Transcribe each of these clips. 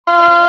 Hare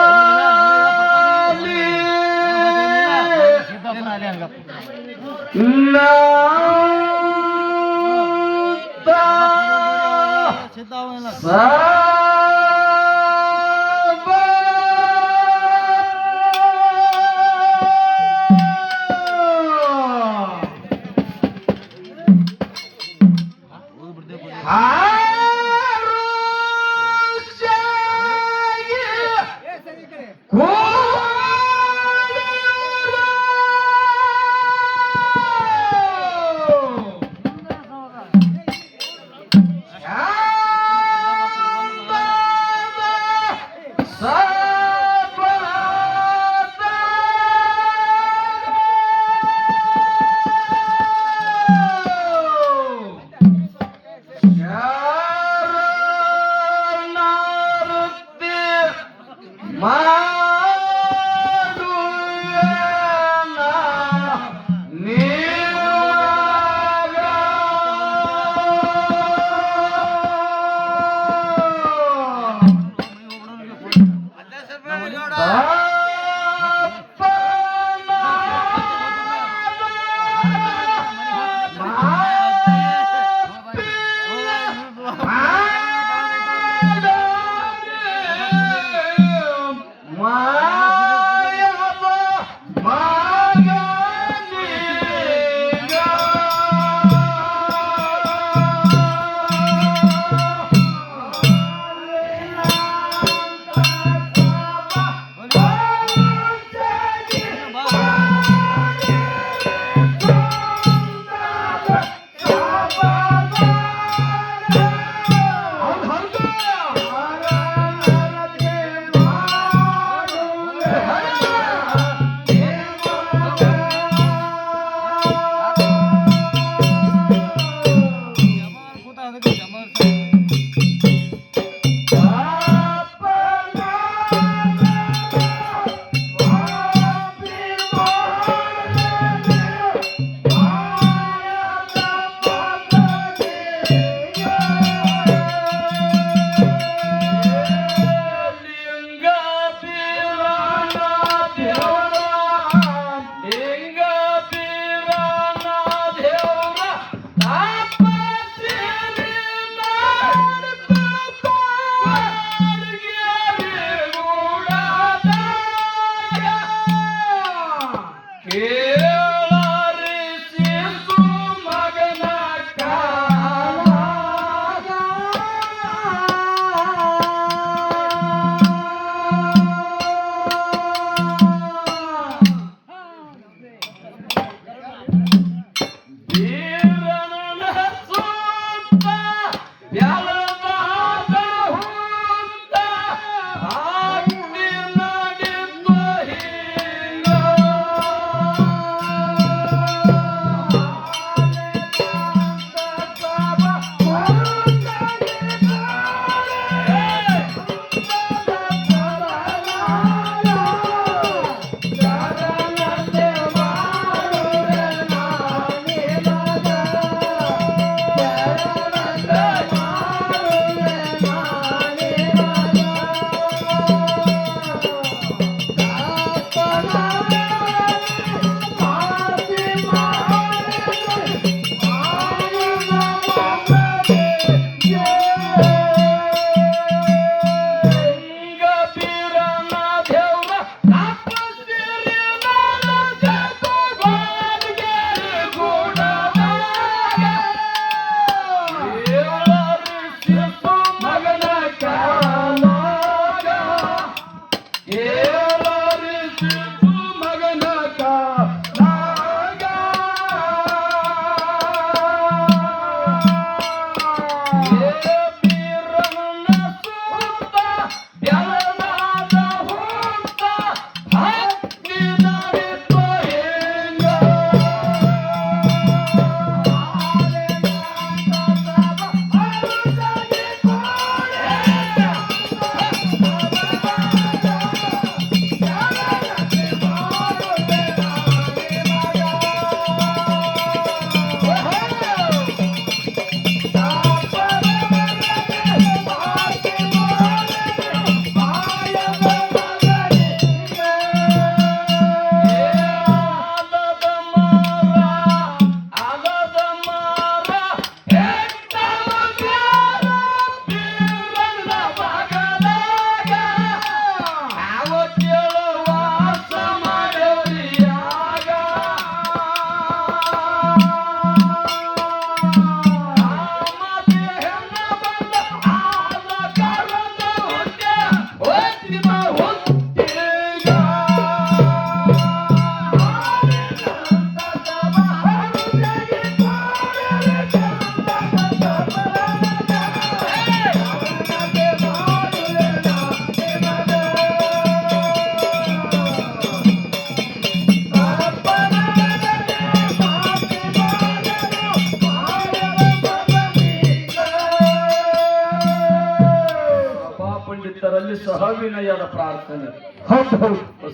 ಸಹವಿನಯದ ಪ್ರಾರ್ಥನೆ.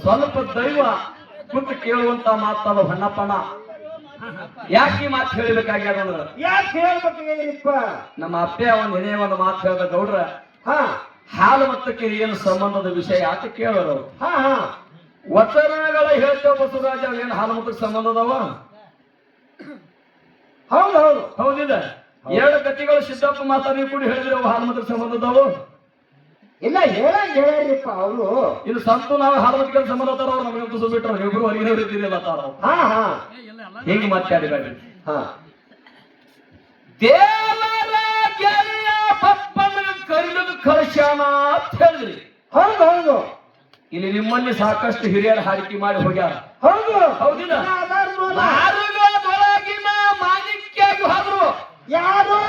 ಸ್ವಲ್ಪ ದೈವ ಕುತ್ತು ಕೇಳುವಂತ ಮಾತಲ್ಲ ಹೊನ್ನಪ್ಪಣ. ಯಾಕೆ ಮಾತು ಹೇಳಬೇಕಾಗ್ಯದ ಅಂದ್ರೆ ಯಾಕೆ ಹೇಳ್ಬೇಕಾಗಿಪ್ಪ? ನಮ್ಮ ಅಪ್ಪೆ ಅವನ್ ಏನೇ ಒಂದು ಮಾತು ಹೇಳ್ದ ಗೌಡ್ರ, ಹಾಲು ಮತ್ತಕ್ಕೆ ಏನು ಸಂಬಂಧದ ವಿಷಯ ಅಂತ ಕೇಳೋರು. ವಚನಗಳ ಹೇಳ್ತೇವ ಬಸವರಾಜ, ಏನು ಹಾಲು ಮತ್ತಕ್ಕೆ ಸಂಬಂಧ ಅದಾವ? ಹೌದೌದು, ಹೌದಿಲ್ಲ. ಎರಡು ಕತಿಗಳು ಸಿದ್ದಪ್ಪ ಮಾತಾಡಿ ಕೂಡ ಹೇಳಿದ್ರೆ ಅವು ಹಾಲು ಮತ್ತಕ್ಕೆ ಸಂಬಂಧ ಅದಾವು? ಇಲ್ಲ, ಹೇಳಿಪ್ಪ ಅವರು. ಇದು ಸಂತು ನಾವು ಹಾಲು ಮತ್ತಕ್ಕೆ ಸಂಬಂಧ ಅದಾರ, ಅವ್ರು ನಮಗೆ ತುಸು ಬಿಟ್ರು, ಇಬ್ರು ಹೊರಗಿನ ಇದ್ದೀರಲ್ಲ ತಾರ ಹೆಂಗ್ ಮಾತಾಡಿಬೇಡಿ. ದೇವರ ಗೆಳೆಯ ಪಪ್ಪನ ಕರಿಲದ ಕಳಶಾನ ಅಂತ ಹೇಳಿದ್ರಿ. ಹೌದೌದು, ಇಲ್ಲಿ ನಿಮ್ಮಲ್ಲಿ ಸಾಕಷ್ಟು ಹಿರಿಯರ ಹಾಡಿಕೆ ಮಾಡಿ ಹೋಗ್ಯಾರ. ಹೌದು ಹೌದಿಲ್ಲ. ಮಾರುಗದೊಳಗಿನ ಮಾಣಿಕ್ಯಾಗಿ ಹೋದ್ರು ಯಾರು?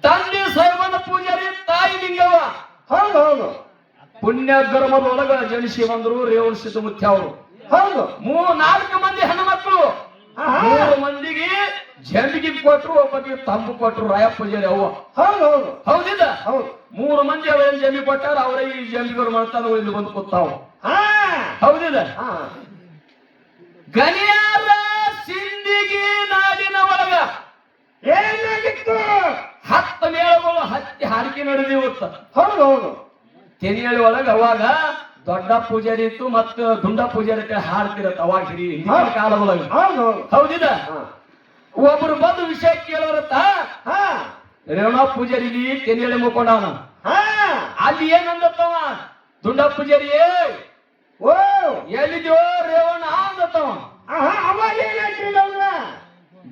ತಂದೆ ಸೈವನ ಪೂಜಾರಿ, ತಾಯಿ ಲಿಂಗವ್ವ. ಹೌದೌದು, ಪುಣ್ಯ ಗರ್ಮದೊಳಗ ಜನಿಸಿ ಬಂದ್ರು ರೇವಣ ಸಿದ್ಧಮುತ್ಯ ಅವರು. ಹೌದು, 4 ಮಂದಿ ಹೆಣ್ಮಕ್ಳು. 3 ಮಂದಿಗೆ ಜಂಬಿಗೆ ಕೊಟ್ರು, ಒಬ್ಬರಿಗೆ ತಂಬು ಕೊಟ್ರು ರಾಯಪ್ಪ ಪೂಜಾರಿ ಅವ್ವ. ಹೌದೌದು, ಹೌದಿಲ್ಲ. ಹೌದು, 3 ಮಂದಿ ಅವರೇನು ಜಂಬಿ ಕೊಟ್ಟಾರ, ಅವರೇ ಈ ಜಂಬಿಗರು ಮಾಡ್ತಾರ, ಇಲ್ಲಿ ಬಂದು ಕೂತಾವ. ಹೌದಿಲ್ಲ. ಗಣಿಯಾರ ಸಿಂದಿಗೆ ನಾಡಿನ ಒಳಗ ಏನಾಗಿತ್ತು? 10 ಮೇಳಗಳು ಹತ್ತಿ ಹಾಡಿಕೆ ನಡೆದಿವತ್ತ. ಹೌದೌದು, ತೆನಿಯಳಿ ಒಳಗ ಅವಾಗ ದೊಡ್ಡ ಪೂಜಾರಿ ಇತ್ತು, ಮತ್ತ ದುಂಡ ಪೂಜಾರಿ ಹಾಡ್ತಿರತ್ತ ಅವಾಗ ಹಿರಿಯ ಕಾಲದೊಳಗ. ಹೌದಿಲ್ಲ. ಒಬ್ರು ಬಂದು ವಿಷಯ ಕೇಳೋರತ್ತ, ರೇವಣ ಪೂಜಾರಿ ತೆನಿಯಳಿ ಮುಕ್ಕೊಂಡವನ. ಅಲ್ಲಿ ಏನಂದತ್ತವ ದುಂಡ ಪೂಜಾರಿ, ಎಲ್ಲಿದ್ಯೋ ರೇವಣ ಅಂದತ್ತವ.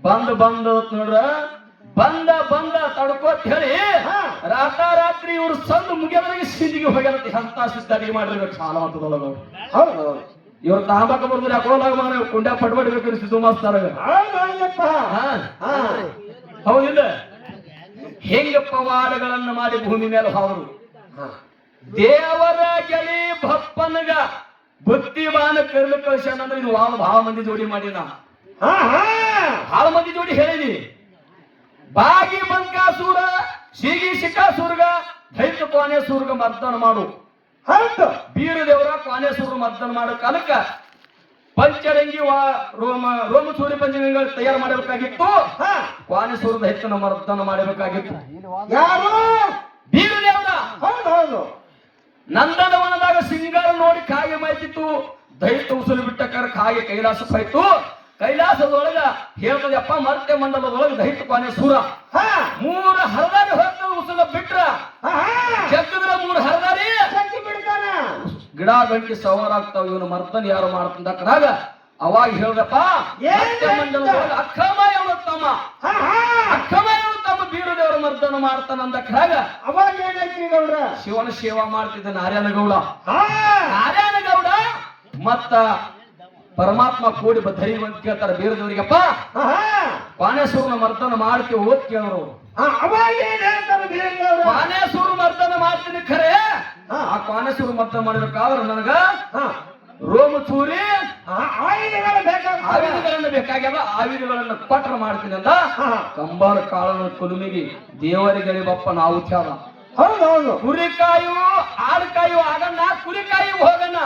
ಬಂದ ನೋಡ್ರ, ಬಂದ ತಡ್ಕೋತ್ ಹೇಳಿ ರಾತ್ರಿ ಇವ್ರು ಸಂದು ಮುಗಿಯೋದ್ರಾಗ ಸಿದ್ದಿಗೆ ಹೋಗ್ಯಾರತ್ತೆ. ಅಂತ ಸಿದ್ಧಾರಿಗೆ ಮಾಡಿರ್ಬೇಕು ಸಾಲ ಅಂತದೊಳಗ. ಇವ್ರು ತಾಂಬಾಕ ಬರ್ದ್ರೆ ಹಾಕೊಂಡಾಗ ಕುಂಡ್ಯಾ ಪಡ್ಬಡ್ಬೇಕು ಸಿದ್ದು ಮಾಸ್ತಾರ. ಹೌದಿಲ್ಲ. ಹೆಂಗ ಪವಾಡಗಳನ್ನ ಮಾಡಿ ಭೂಮಿ ಮೇಲೆ ಹೋದ್ರು. ದೇವರ ಗೆಳಿ ಬಪ್ಪನಗ ಬುದ್ಧಿಮಾನ ಕರ್ಲು ಕಳ್ಸ್ಯಾನ ಅಂದ್ರೆ ಇದು ಭಾಳ ಮಂದಿ ಜೋಡಿ ಮಾಡಿನ, ಭಾಳ ಮಂದಿ ಜೋಡಿ ಹೇಳಿನಿ. ಬಾಗಿ ಬಂಕಾಸೂರ ಸೀಗಿ ಶಿಕಾಸೂರ್ಗ ದೈತ ಕೋನೇಸೂರ್ಗ ಮರ್ದನ ಮಾಡು. ಬೀರ ದೇವರ ಕೋನೇಸೂರ್ಗ ಮರ್ದನ ಮಾಡೋ ಕಾಲಕ್ಕ ಪಂಚರಂಗಿ ರೋಮ ಸೂರ್ಯ ಪಂಚರಂಗಿಗಳು ತಯಾರು ಮಾಡಬೇಕಾಗಿತ್ತು. ಕೋನೇಸೂರ ದೈತನ ಮರ್ದನ ಮಾಡಬೇಕಾಗಿತ್ತು. ಯಾರು? ಬೀರ ದೇವರ. ನಂದನವನದಾಗ ಸಿಂಗಾರ ನೋಡಿ ಕಾಗೆ ಮಾಯ್ತಿತ್ತು. ದೈತ ಉಸುಲು ಬಿಟ್ಟ ಕರ ಕಾಗೆ ಕೈಲಾಸ ಹೋಯ್ತು. ಕೈಲಾಸದೊಳಗ ಹೇಳ್ತದಪ್ಪ, ಮರ್ತ್ಯ ಮಂಡಲದೊಳಗ ದೈತ ಕೋನೇಸೂರ 3 ಹರದಾರಿ ಹೋಗ್ತದ. ಉಸುಲ ಬಿಟ್ರ ಜಗ್ಗದ್ರ 3 ಹರದಾರಿ ಗಿಡ ಗಂಟಿ ಸವಾರ ಆಗ್ತಾವ. ಇವನು ಮರ್ತನ್ ಯಾರು ಮಾಡ್ತಂದಾಗ ಅವಾಗ ಹೇಳ್ದಪ್ಪ, ಮಂಡಲದೊಳಗ ಅಕ್ಕಮಾಯ ತಮ್ಮ ಬೀರ ದೇವರ ಮರ್ದನ ಮಾಡ್ತಾನಂದಾಗ ಅವಾಗ ಏನಾಯ್ತು ಗೌಡ? ಶಿವನ ಸೇವಾ ಮಾಡ್ತಿದ್ದ ನಾರಾಯಣಗೌಡ. ನಾರಾಯಣಗೌಡ ಮತ್ತ ಪರಮಾತ್ಮ ಕೂಡಿ ಧೈರ್ಯ ಅಂತ ಕೇಳ್ತಾರ ಬೀರದವರಿಗಪ್ಪ, ಕೋನೇಸೂರನ ಮರ್ದನ ಮಾಡ್ತೀವಿ ಓದ್ ಕೇಳೋರು. ಕೋನೇಸೂರ ಮರ್ದನ ಮಾಡ್ತೀನಿ ಖರೆ, ಆ ಕೋನೇಸೂರ ಮರ್ದನ ಮಾಡ್ಬೇಕಾದ್ರೆ ನನಗ ರೋಮಚೂರಿ ಆಯುಧಗಳನ್ನ ಬೇಕಾಗ್ಯದ, ಆಯುಧಗಳನ್ನ ಕೊಟ್ರ ಮಾಡ್ತೀನಿ ಅಂದ. ಕಂಬಾರ ಕಾಳನ ಕುಲುಮಿಗಿ ದೇವರಿಗೆ ಬಪ್ಪ ನಾವು ತ್ಯಾದ. ಹೌದೌದು, ಕುರಿಕಾಯು ಆಡ್ಕಾಯು ಆಗಣ್ಣ, ಕುರಿಕಾಯಿ ಹೋಗಣ್ಣ.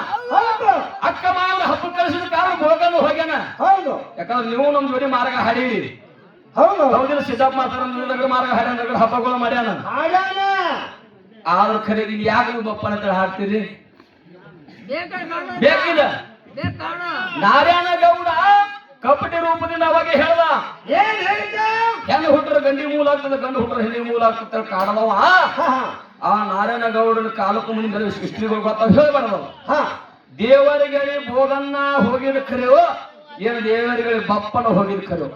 ಅಕ್ಕ ಮಾವನ ಹಬ್ಬ ಕಳಿಸಿದ ಕಾಲ ಹೋಗಣ್ಣ ಹೋಗ್ಯಾನ. ಹೌದು, ಯಾಕಂದ್ರೆ ನೀವು ನಮ್ ಜೋಡಿ ಮಾರ್ಗ ಹಾಡಿರಿ. ಹೌದು, ಹೌದಿಲ್ಲ. ಸಿದ್ದಪ್ಪ ಮಾತಾಡ ಮಾರ್ಗ ಹಾಡ್ಯಾನ, ಹಬ್ಬಗಳು ಮಾಡ್ಯಾನ. ಆದ್ರ ಖರೆ ಇಲ್ಲಿ ಯಾಕೆ ನೀವು ಬಪ್ಪನ ಅಂತ ಹಾಡ್ತೀರಿ? ಬೇಕಿಲ್ಲ. ನಾರಾಯಣಗೌಡ ಕಪಟಿ ರೂಪದಿಂದ ಅವಾಗ ಹೇಳ್ದ, ಹೆಣ್ಣು ಹುಟ್ಟರ ಗಂಡಿ ಮೂಲ ಆಗ್ತದೆ, ಗಂಡು ಹುಟ್ಟರ ಹೆಣ್ಣಿ ಮೂಲ ಆಗ್ತದೆ ಕಾಡದವ. ಆ ನಾರಾಯಣಗೌಡನ ಕಾಲಕ್ಕೂ ಮುಂದೆ ಸೃಷ್ಟಿಗಳು ಗೊತ್ತಾಗ ಹೇಳ್ಬಾರ್ದವ. ದೇವರಿಗೆ ಭೋಗನ್ನ ಹೋಗಿದ ಖರೆಯೋ ಏನು ದೇವರಿಗೆ ಬಪ್ಪನ ಹೋಗಿದ ಖರೆಯೋ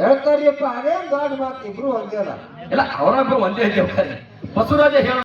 ಹೇಳ್ತಾರಿಯಪ್ಪ. ಅದೇ ದೊಡ್ಡ ಮಾತು, ಇಬ್ರು ಒಂದೇ ಅಲ್ಲ. ಇಲ್ಲ, ಅವರೊಬ್ರು ಒಂದೇ ಇದ್ದೇವೆ ಖರೆ. ಬಸವರಾಜ ಹೇಳ